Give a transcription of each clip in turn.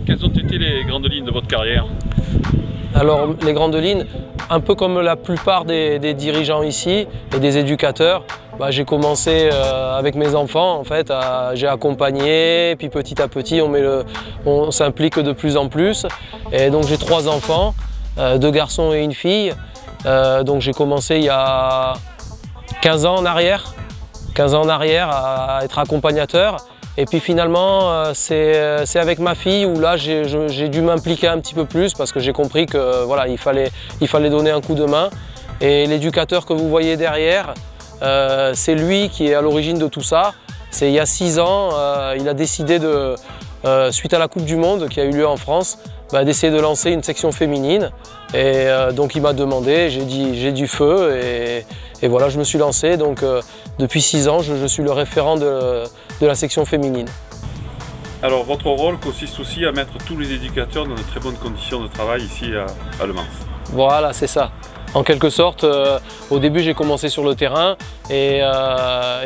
Quelles ont été les grandes lignes de votre carrière? Alors les grandes lignes, un peu comme la plupart des dirigeants ici et des éducateurs, j'ai commencé avec mes enfants en fait, j'ai accompagné, puis petit à petit on s'implique de plus en plus. Et donc j'ai 3 enfants, 2 garçons et une fille. Donc j'ai commencé il y a 15 ans en arrière à être accompagnateur. Et puis finalement, c'est avec ma fille où là j'ai dû m'impliquer un petit peu plus parce que j'ai compris que voilà, il fallait donner un coup de main. Et l'éducateur que vous voyez derrière, c'est lui qui est à l'origine de tout ça. C'est il y a 6 ans, il a décidé suite à la Coupe du Monde qui a eu lieu en France, d'essayer de lancer une section féminine. Et donc il m'a demandé, j'ai du feu et voilà, je me suis lancé. Donc depuis 6 ans, je suis le référent de la section féminine. Alors votre rôle consiste aussi à mettre tous les éducateurs dans de très bonnes conditions de travail ici à Le Mans. Voilà, c'est ça. En quelque sorte, au début j'ai commencé sur le terrain et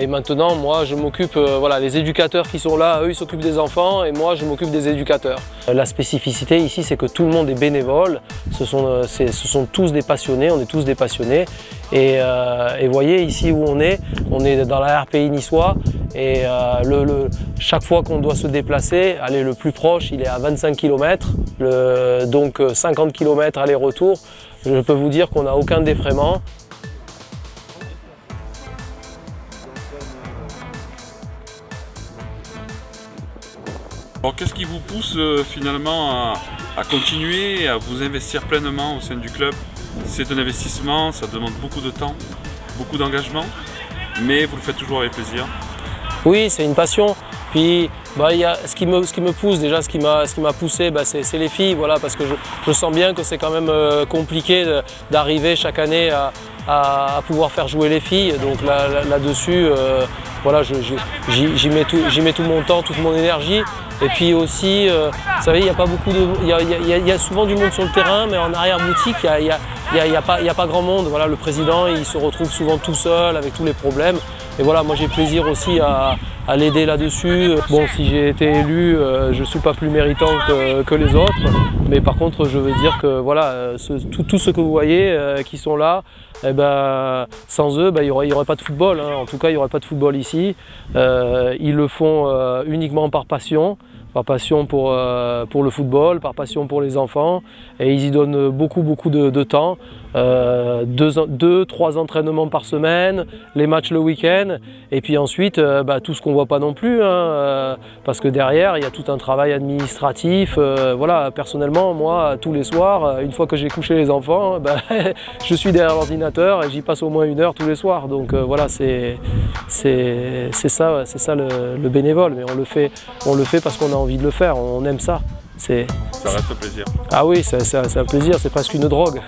maintenant moi je m'occupe, voilà, les éducateurs qui sont là, eux ils s'occupent des enfants et moi je m'occupe des éducateurs. La spécificité ici c'est que tout le monde est bénévole, ce sont tous des passionnés, on est tous des passionnés et voyez ici où on est dans la RPI niçois et chaque fois qu'on doit se déplacer, aller le plus proche il est à 25 km, donc 50 km aller-retour. Je peux vous dire qu'on n'a aucun défraiement. Alors qu'est-ce qui vous pousse finalement à continuer, à vous investir pleinement au sein du club? C'est un investissement, ça demande beaucoup de temps, beaucoup d'engagement, mais vous le faites toujours avec plaisir. Oui, c'est une passion. Puis il y a ce qui me pousse déjà, ce qui m'a poussé, c'est les filles, voilà, parce que je sens bien que c'est quand même compliqué d'arriver chaque année à pouvoir faire jouer les filles. Donc là-dessus, voilà, j'y mets tout mon temps, toute mon énergie. Et puis aussi, vous savez, il y a pas beaucoup il y a souvent du monde sur le terrain, mais en arrière-boutique, il y a pas grand monde. Voilà, le président, il se retrouve souvent tout seul avec tous les problèmes. Et voilà, moi j'ai plaisir aussi à l'aider là-dessus. Bon, si j'ai été élu, je ne suis pas plus méritant que les autres. Mais par contre, je veux dire que voilà, tout ce que vous voyez qui sont là, sans eux, il y aurait pas de football. Hein. En tout cas, il n'y aurait pas de football ici. Ils le font uniquement par passion pour le football, par passion pour les enfants. Et ils y donnent beaucoup de temps. 2-3 entraînements par semaine, les matchs le week-end, et puis ensuite tout ce qu'on ne voit pas non plus, hein, parce que derrière il y a tout un travail administratif. Voilà, personnellement, moi, tous les soirs, une fois que j'ai couché les enfants, je suis derrière l'ordinateur et j'y passe au moins 1 heure tous les soirs. Donc voilà, c'est ça le bénévole, mais on le fait parce qu'on a envie de le faire, on aime ça. Ça reste un plaisir. Ah oui, c'est un plaisir, c'est presque une drogue.